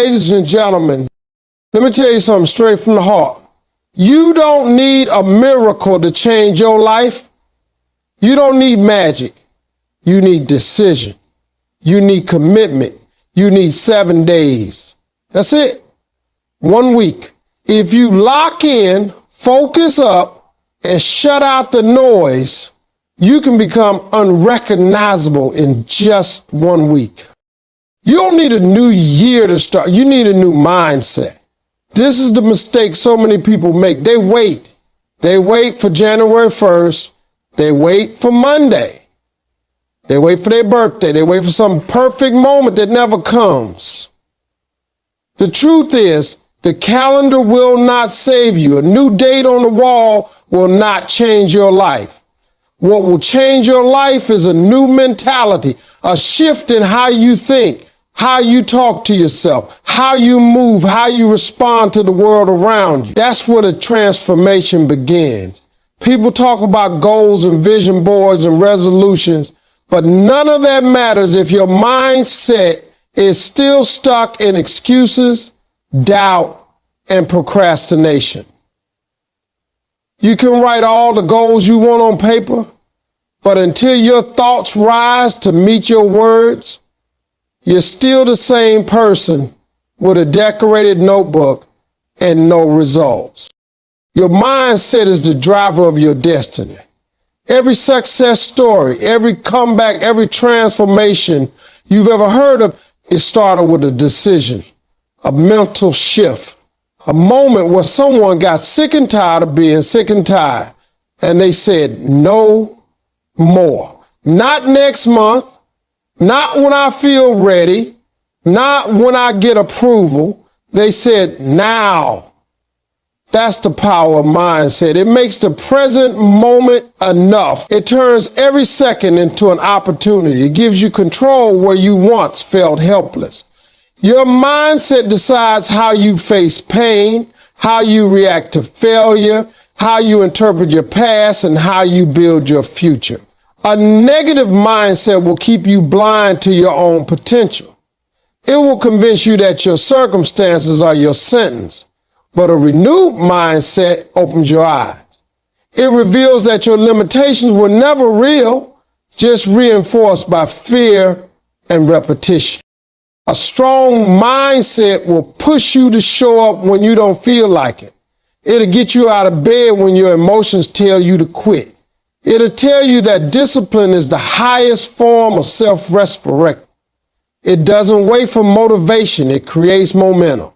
Ladies and gentlemen, let me tell you something straight from the heart. You don't need a miracle to change your life. You don't need magic. You need decision. You need commitment. You need 7 days. That's it. 1 week. If you lock in, focus up, and shut out the noise, you can become unrecognizable in just 1 week. You don't need a new year to start. You need a new mindset. This is the mistake so many people make. They wait. They wait for January 1st. They wait for Monday. They wait for their birthday. They wait for some perfect moment that never comes. The truth is, the calendar will not save you. A new date on the wall will not change your life. What will change your life is a new mentality, a shift in how you think, how you talk to yourself, how you move, how you respond to the world around you. That's where the transformation begins. People talk about goals and vision boards and resolutions, but none of that matters if your mindset is still stuck in excuses, doubt, and procrastination. You can write all the goals you want on paper, but until your thoughts rise to meet your words, you're still the same person with a decorated notebook and no results. Your mindset is the driver of your destiny. Every success story, every comeback, every transformation you've ever heard of, it started with a decision, a mental shift, a moment where someone got sick and tired of being sick and tired, and they said, no more. Not next month, not when I feel ready, not when I get approval. They said, now. That's the power of mindset. It makes the present moment enough. It turns every second into an opportunity. It gives you control where you once felt helpless. Your mindset decides how you face pain, how you react to failure, how you interpret your past, and how you build your future. A negative mindset will keep you blind to your own potential. It will convince you that your circumstances are your sentence. But a renewed mindset opens your eyes. It reveals that your limitations were never real, just reinforced by fear and repetition. A strong mindset will push you to show up when you don't feel like it. It'll get you out of bed when your emotions tell you to quit. It'll tell you that discipline is the highest form of self-respect. It doesn't wait for motivation. It creates momentum.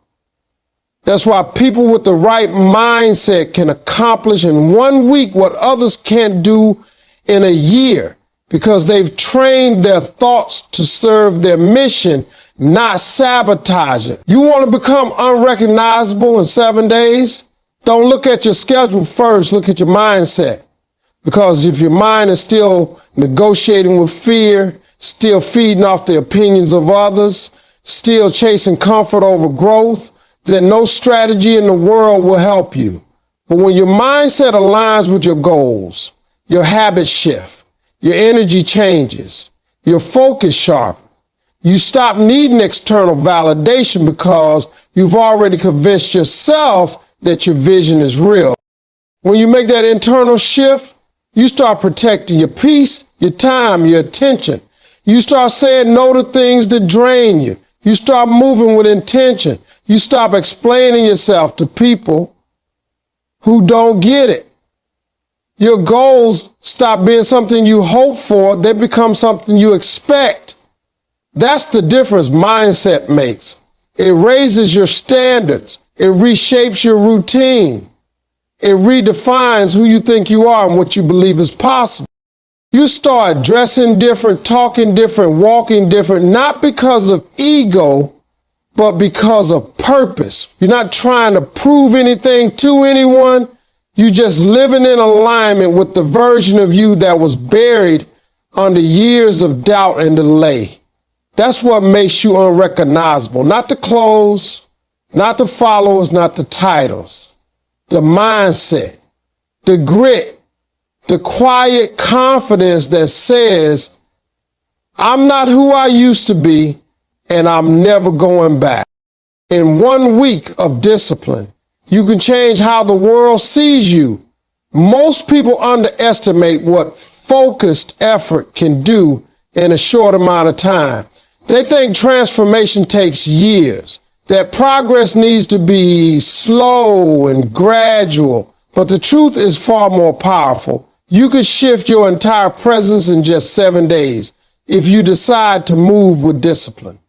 That's why people with the right mindset can accomplish in 1 week what others can't do in a year, because they've trained their thoughts to serve their mission, not sabotage it. You want to become unrecognizable in 7 days? Don't look at your schedule first, look at your mindset. Because if your mind is still negotiating with fear, still feeding off the opinions of others, still chasing comfort over growth, then no strategy in the world will help you. But when your mindset aligns with your goals, your habits shift, your energy changes, your focus sharpens. You stop needing external validation because you've already convinced yourself that your vision is real. When you make that internal shift, you start protecting your peace, your time, your attention. You start saying no to things that drain you. You start moving with intention. You stop explaining yourself to people who don't get it. Your goals stop being something you hope for. They become something you expect. That's the difference mindset makes. It raises your standards. It reshapes your routine. It redefines who you think you are and what you believe is possible. You start dressing different, talking different, walking different, not because of ego, but because of purpose. You're not trying to prove anything to anyone. You're just living in alignment with the version of you that was buried under years of doubt and delay. That's what makes you unrecognizable. Not the clothes, not the followers, not the titles. The mindset, the grit, the quiet confidence that says, I'm not who I used to be, and I'm never going back. In 1 week of discipline, you can change how the world sees you. Most people underestimate what focused effort can do in a short amount of time. They think transformation takes years, that progress needs to be slow and gradual, but the truth is far more powerful. You could shift your entire presence in just 7 days if you decide to move with discipline.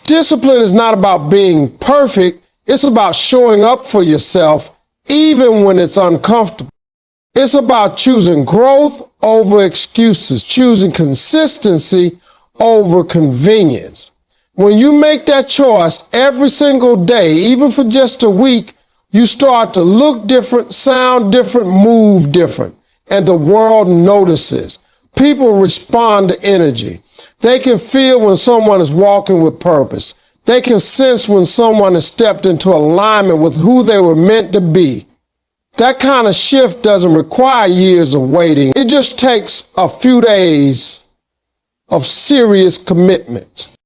Discipline is not about being perfect. It's about showing up for yourself even when it's uncomfortable. It's about choosing growth over excuses, choosing consistency over convenience. When you make that choice every single day, even for just a week, you start to look different, sound different, move different, and the world notices. People respond to energy. They can feel when someone is walking with purpose. They can sense when someone has stepped into alignment with who they were meant to be. That kind of shift doesn't require years of waiting. It just takes a few days of serious commitment.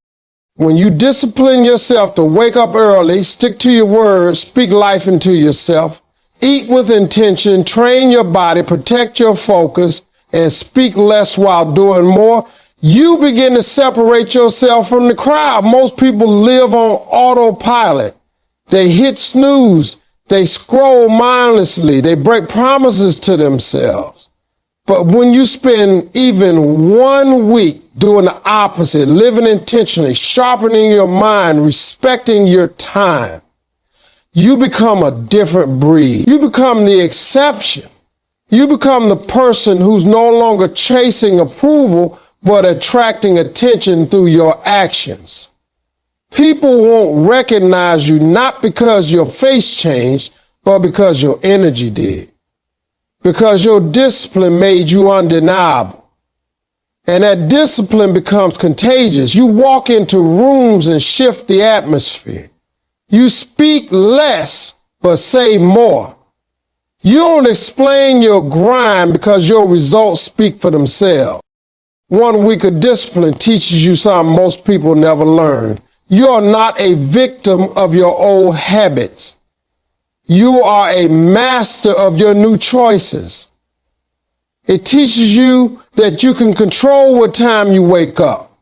When you discipline yourself to wake up early, stick to your word, speak life into yourself, eat with intention, train your body, protect your focus, and speak less while doing more, you begin to separate yourself from the crowd. Most people live on autopilot. They hit snooze. They scroll mindlessly. They break promises to themselves. But when you spend even 1 week doing the opposite, living intentionally, sharpening your mind, respecting your time, you become a different breed. You become the exception. You become the person who's no longer chasing approval, but attracting attention through your actions. People won't recognize you not because your face changed, but because your energy did. Because your discipline made you undeniable. And that discipline becomes contagious. You walk into rooms and shift the atmosphere. You speak less, but say more. You don't explain your grind because your results speak for themselves. 1 week of discipline teaches you something most people never learn. You are not a victim of your old habits. You are a master of your new choices. It teaches you that you can control what time you wake up,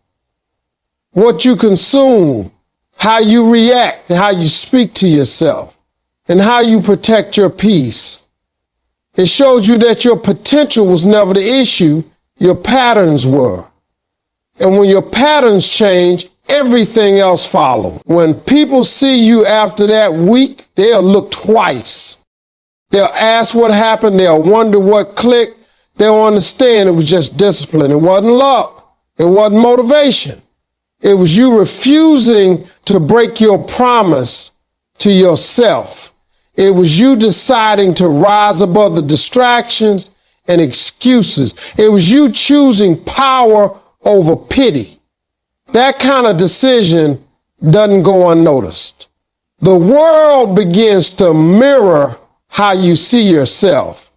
what you consume, how you react, how you speak to yourself, and how you protect your peace. It shows you that your potential was never the issue, your patterns were. And when your patterns change, everything else follows. When people see you after that week, they'll look twice. They'll ask what happened. They'll wonder what clicked. They'll understand it was just discipline. It wasn't luck. It wasn't motivation. It was you refusing to break your promise to yourself. It was you deciding to rise above the distractions and excuses. It was you choosing power over pity. That kind of decision doesn't go unnoticed. The world begins to mirror how you see yourself.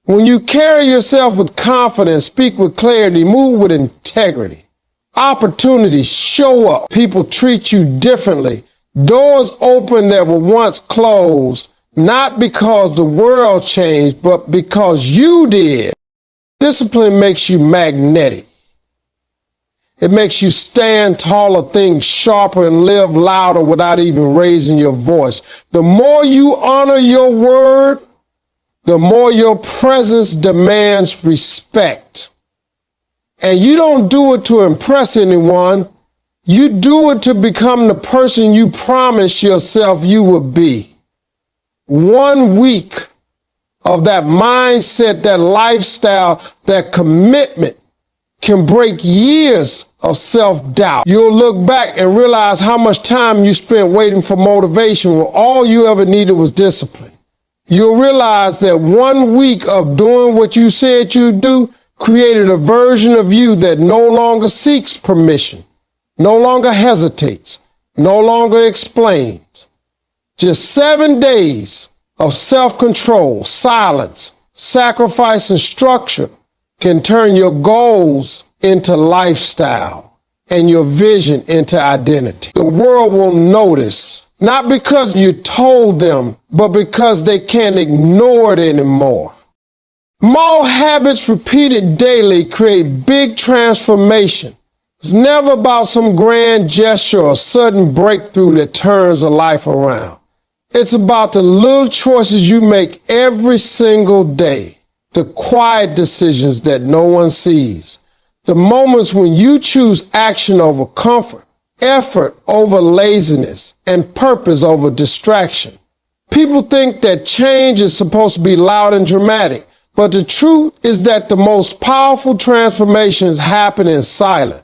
When you carry yourself with confidence, speak with clarity, move with integrity, opportunities show up. People treat you differently. Doors open that were once closed, not because the world changed, but because you did. Discipline makes you magnetic. It makes you stand taller, think sharper, and live louder without even raising your voice. The more you honor your word, the more your presence demands respect. And you don't do it to impress anyone. You do it to become the person you promised yourself you would be. 1 week of that mindset, that lifestyle, that commitment can break years of self-doubt. You'll look back and realize how much time you spent waiting for motivation when all you ever needed was discipline. You'll realize that 1 week of doing what you said you'd do created a version of you that no longer seeks permission, no longer hesitates, no longer explains. Just 7 days of self-control, silence, sacrifice, and structure can turn your goals into lifestyle. and your vision into identity. The world will notice, not because you told them, but because they can't ignore it anymore. Small habits repeated daily create big transformation. It's never about some grand gesture or sudden breakthrough that turns a life around. It's about the little choices you make every single day, the quiet decisions that no one sees, the moments when you choose action over comfort, effort over laziness, and purpose over distraction. People think that change is supposed to be loud and dramatic, but the truth is that the most powerful transformations happen in silence.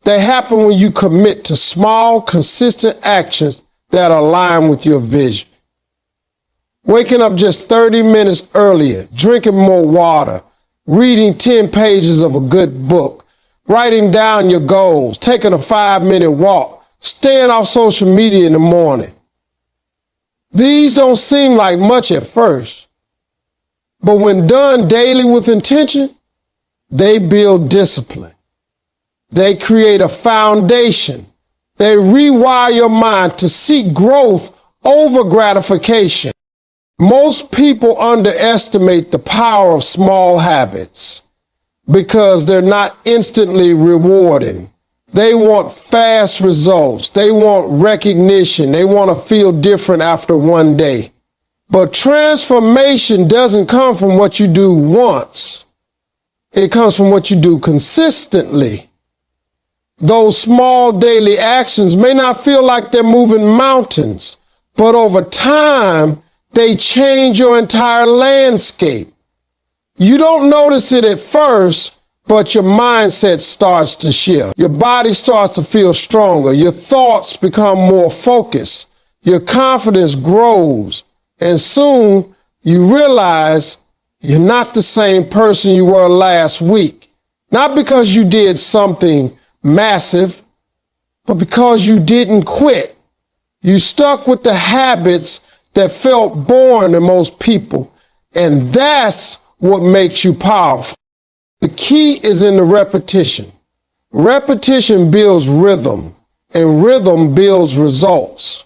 They happen when you commit to small, consistent actions that align with your vision. Waking up just 30 minutes earlier, drinking more water, reading 10 pages of a good book, writing down your goals, taking a 5-minute walk, staying off social media in the morning. These don't seem like much at first, but when done daily with intention, they build discipline. They create a foundation. They rewire your mind to seek growth over gratification. Most people underestimate the power of small habits because they're not instantly rewarding. They want fast results. They want recognition. They want to feel different after one day. But transformation doesn't come from what you do once. It comes from what you do consistently. Those small daily actions may not feel like they're moving mountains, but over time, they change your entire landscape. You don't notice it at first, but your mindset starts to shift. Your body starts to feel stronger. Your thoughts become more focused. Your confidence grows. And soon you realize you're not the same person you were last week. Not because you did something massive, but because you didn't quit. You stuck with the habits that felt boring to most people, and that's what makes you powerful. The key is in the repetition. Repetition builds rhythm, and rhythm builds results.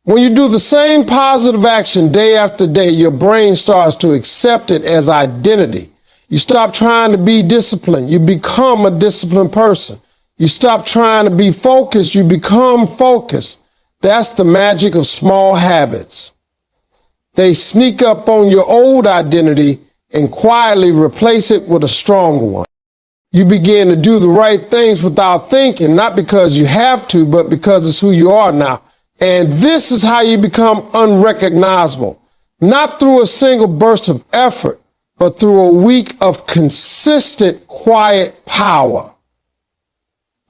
When you do the same positive action day after day, your brain starts to accept it as identity. You stop trying to be disciplined. You become a disciplined person. You stop trying to be focused. You become focused. That's the magic of small habits. They sneak up on your old identity and quietly replace it with a stronger one. You begin to do the right things without thinking, not because you have to, but because it's who you are now. And this is how you become unrecognizable, not through a single burst of effort, but through a week of consistent, quiet power.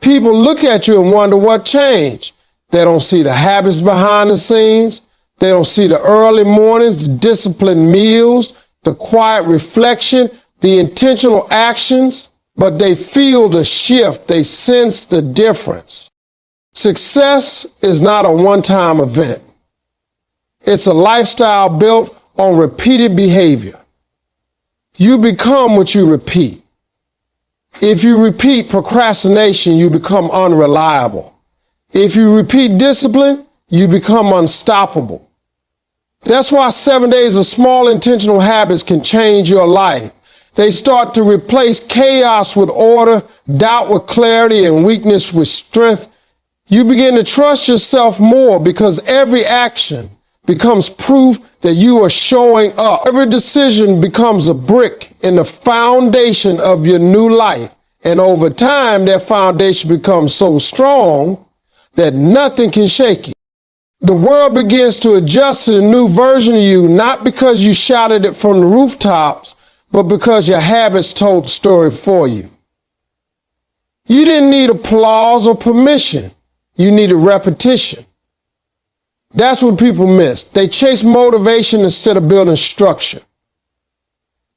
People look at you and wonder what changed. They don't see the habits behind the scenes. They don't see the early mornings, the disciplined meals, the quiet reflection, the intentional actions, but they feel the shift. They sense the difference. Success is not a one-time event. It's a lifestyle built on repeated behavior. You become what you repeat. If you repeat procrastination, you become unreliable. If you repeat discipline, you become unstoppable. That's why 7 days of small intentional habits can change your life. They start to replace chaos with order, doubt with clarity, and weakness with strength. You begin to trust yourself more because every action becomes proof that you are showing up. Every decision becomes a brick in the foundation of your new life. And over time, that foundation becomes so strong that nothing can shake it. The world begins to adjust to the new version of you, not because you shouted it from the rooftops, but because your habits told the story for you. You didn't need applause or permission. You needed repetition. That's what people miss. They chase motivation instead of building structure.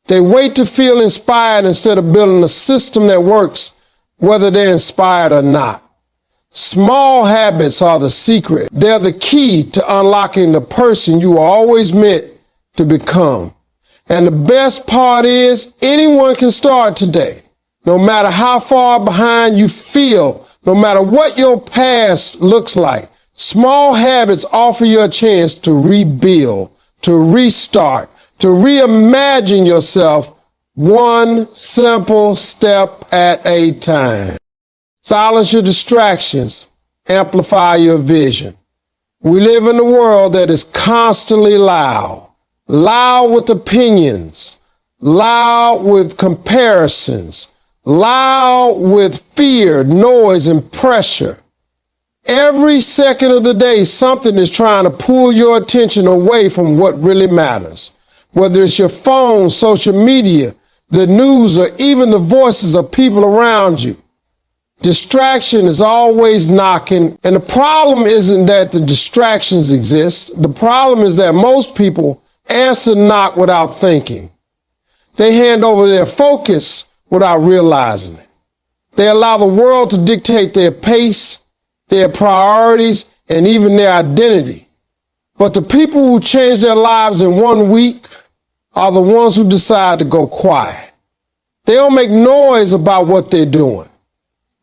They wait to feel inspired instead of building a system that works, whether they're inspired or not. Small habits are the secret. They're the key to unlocking the person you were always meant to become. And the best part is anyone can start today. No matter how far behind you feel, No matter what your past looks like, small habits offer you a chance to rebuild, to restart, to reimagine yourself one simple step at a time. Silence your distractions, amplify your vision. We live in a world that is constantly loud with opinions, loud with comparisons, loud with fear, noise, and pressure. Every second of the day, something is trying to pull your attention away from what really matters. Whether it's your phone, social media, the news, or even the voices of people around you. Distraction is always knocking, and the problem isn't that the distractions exist. The problem is that most people answer knock without thinking. They hand over their focus without realizing it. They allow the world to dictate their pace, their priorities, and even their identity. But the people who change their lives in 1 week are the ones who decide to go quiet. They don't make noise about what they're doing.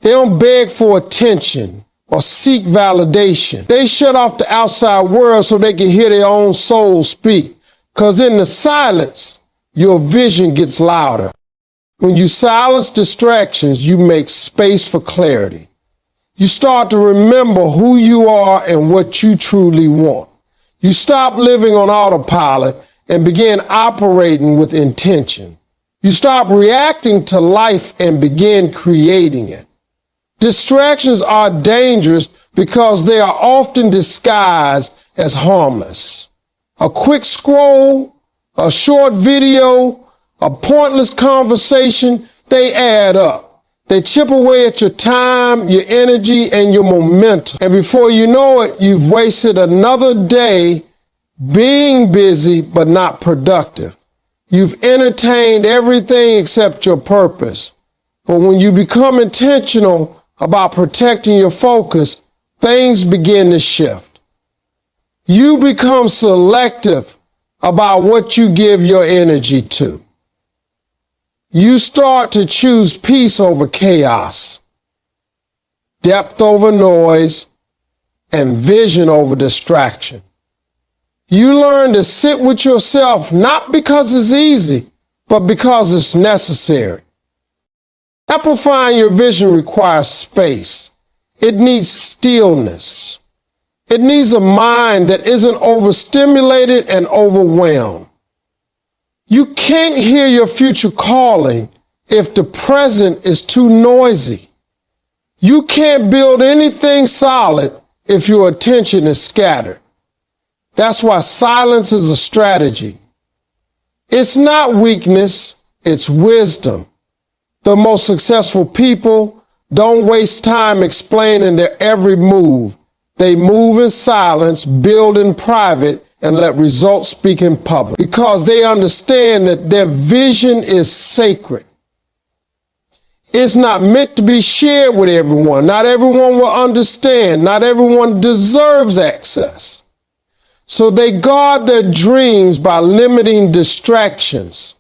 They don't beg for attention or seek validation. They shut off the outside world so they can hear their own soul speak. Because in the silence, your vision gets louder. When you silence distractions, you make space for clarity. You start to remember who you are and what you truly want. You stop living on autopilot and begin operating with intention. You stop reacting to life and begin creating it. Distractions are dangerous because they are often disguised as harmless. A quick scroll, a short video, a pointless conversation, they add up. They chip away at your time, your energy, and your momentum. And before you know it, you've wasted another day being busy but not productive. You've entertained everything except your purpose. But when you become intentional about protecting your focus, things begin to shift. You become selective about what you give your energy to. You start to choose peace over chaos, depth over noise, and vision over distraction. You learn to sit with yourself not because it's easy, but because it's necessary. Amplifying your vision requires space. It needs stillness. It needs a mind that isn't overstimulated and overwhelmed. You can't hear your future calling if the present is too noisy. You can't build anything solid if your attention is scattered. That's why silence is a strategy. It's not weakness, it's wisdom. The most successful people don't waste time explaining their every move. They move in silence, build in private, and let results speak in public because they understand that their vision is sacred. It's not meant to be shared with everyone. Not everyone will understand. Not everyone deserves access. So they guard their dreams by limiting distractions.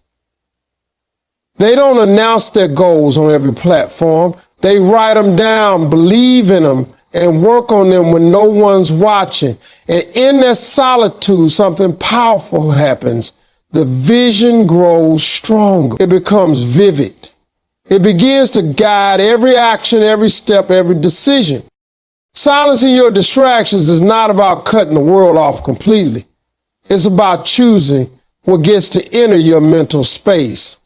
They don't announce their goals on every platform. They write them down, believe in them, and work on them when no one's watching. And in that solitude, something powerful happens. The vision grows stronger. It becomes vivid. It begins to guide every action, every step, every decision. Silencing your distractions is not about cutting the world off completely. It's about choosing what gets to enter your mental space.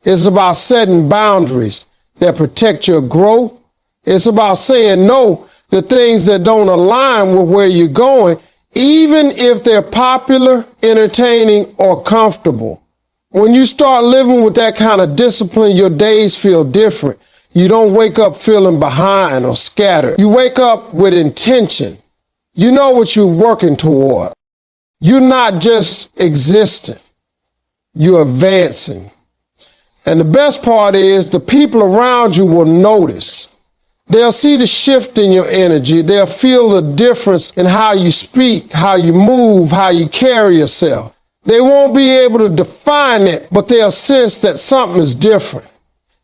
It's about setting boundaries that protect your growth. It's about saying no to things that don't align with where you're going, even if they're popular, entertaining, or comfortable. When you start living with that kind of discipline, your days feel different. You don't wake up feeling behind or scattered. You wake up with intention. You know what you're working toward. You're not just existing. You're advancing. And the best part is the people around you will notice. They'll see the shift in your energy. They'll feel the difference in how you speak, how you move, how you carry yourself. They won't be able to define it, but they'll sense that something is different.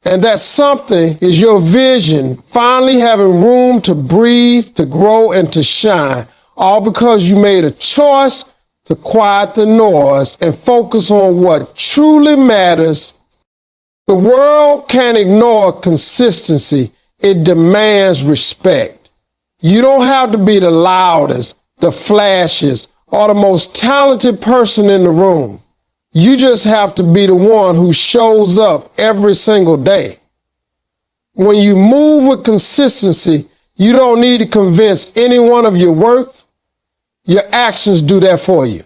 And that something is your vision finally having room to breathe, to grow, and to shine, all because you made a choice to quiet the noise and focus on what truly matters. The world can't ignore consistency. It demands respect. You don't have to be the loudest, the flashiest, or the most talented person in the room. You just have to be the one who shows up every single day. When you move with consistency, you don't need to convince anyone of your worth. Your actions do that for you.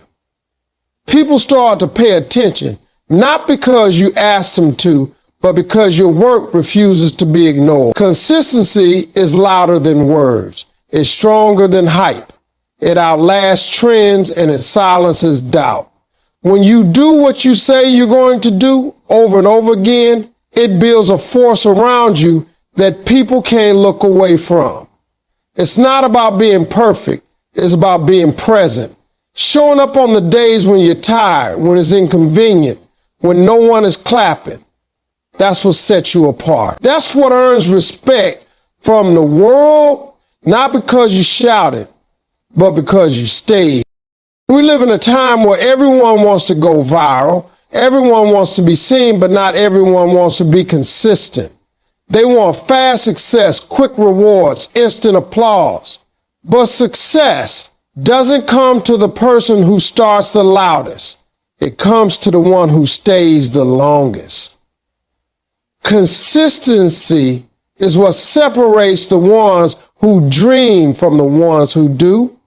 People start to pay attention, not because you asked them to, but because your work refuses to be ignored. Consistency is louder than words. It's stronger than hype. It outlasts trends and it silences doubt. When you do what you say you're going to do over and over again, it builds a force around you that people can't look away from. It's not about being perfect. It's about being present. Showing up on the days when you're tired, when it's inconvenient, when no one is clapping. That's what sets you apart. That's what earns respect from the world, not because you shouted, but because you stayed. We live in a time where everyone wants to go viral. Everyone wants to be seen, but not everyone wants to be consistent. They want fast success, quick rewards, instant applause. But success doesn't come to the person who starts the loudest. It comes to the one who stays the longest. Consistency is what separates the ones who dream from the ones who do.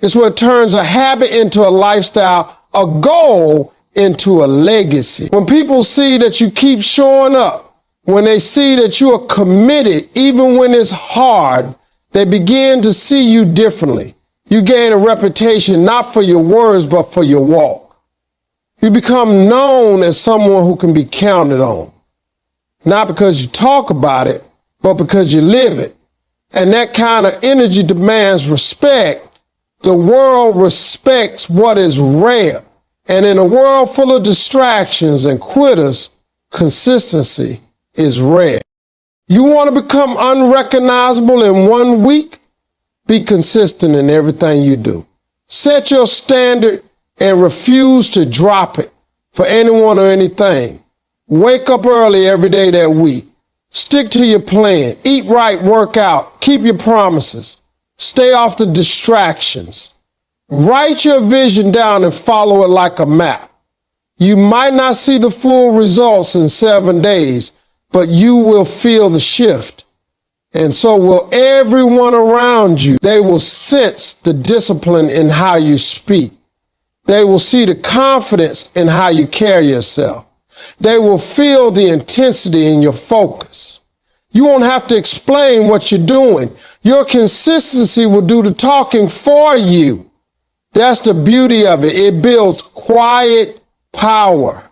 It's what turns a habit into a lifestyle, a goal into a legacy. When people see that you keep showing up, when they see that you are committed, even when it's hard, they begin to see you differently. You gain a reputation not for your words, but for your walk. You become known as someone who can be counted on, not because you talk about it, but because you live it. And that kind of energy demands respect. The world respects what is rare. And in a world full of distractions and quitters, consistency is rare. You want to become unrecognizable in 1 week? Be consistent in everything you do. Set your standard and refuse to drop it for anyone or anything. Wake up early every day that week. Stick to your plan. Eat right, work out. Keep your promises. Stay off the distractions. Write your vision down and follow it like a map. You might not see the full results in 7 days, but you will feel the shift. And so will everyone around you. They will sense the discipline in how you speak. They will see the confidence in how you carry yourself. They will feel the intensity in your focus. You won't have to explain what you're doing. Your consistency will do the talking for you. That's the beauty of it. It builds quiet power.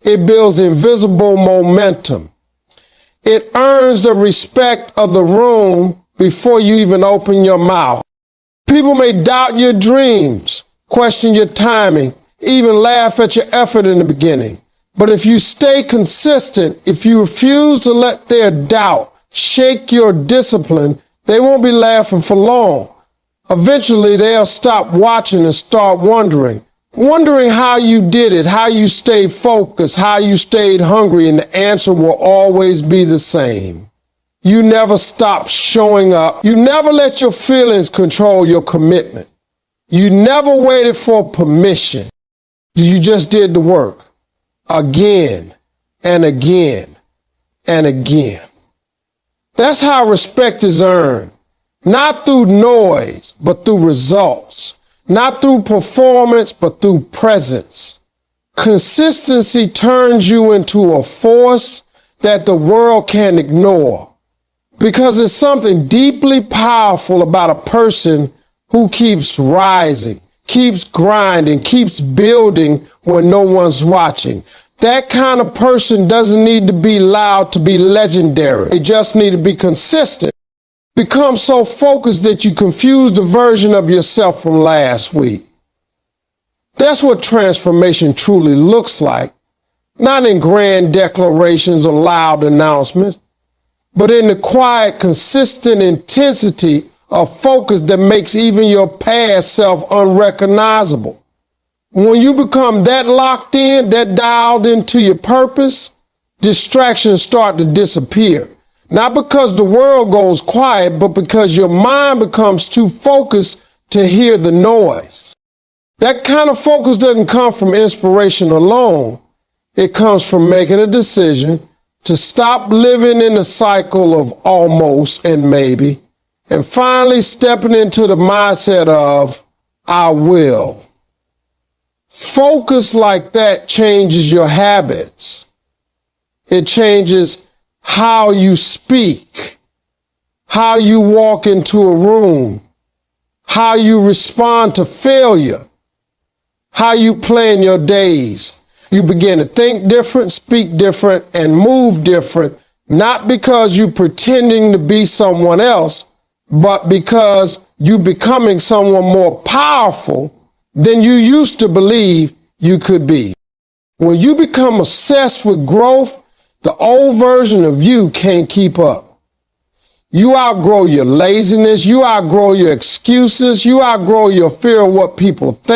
It builds invisible momentum. It earns the respect of the room before you even open your mouth. People may doubt your dreams, question your timing, even laugh at your effort in the beginning. But if you stay consistent, if you refuse to let their doubt shake your discipline, they won't be laughing for long. Eventually, they'll stop watching and start wondering how you did it, how you stayed focused, how you stayed hungry, and the answer will always be the same. You never stop showing up. You never let your feelings control your commitment. You never waited for permission. You just did the work. Again and again and again. That's how respect is earned. Not through noise, but through results. Not through performance, but through presence. Consistency turns you into a force that the world can't ignore. Because there's something deeply powerful about a person who keeps rising, keeps grinding, keeps building when no one's watching. That kind of person doesn't need to be loud to be legendary. They just need to be consistent. Become so focused that you confuse the version of yourself from last week. That's what transformation truly looks like. not in grand declarations or loud announcements, but in the quiet, consistent intensity of focus that makes even your past self unrecognizable. When you become that locked in, that dialed into your purpose, distractions start to disappear. Not because the world goes quiet, but because your mind becomes too focused to hear the noise. That kind of focus doesn't come from inspiration alone. It comes from making a decision to stop living in the cycle of almost and maybe, and finally stepping into the mindset of, I will. Focus like that changes your habits. It changes how you speak, how you walk into a room, how you respond to failure, how you plan your days. You begin to think different, speak different, and move different, not because you're pretending to be someone else, but because you're becoming someone more powerful than you used to believe you could be. When you become obsessed with growth, the old version of you can't keep up. You outgrow your laziness, you outgrow your excuses, you outgrow your fear of what people think.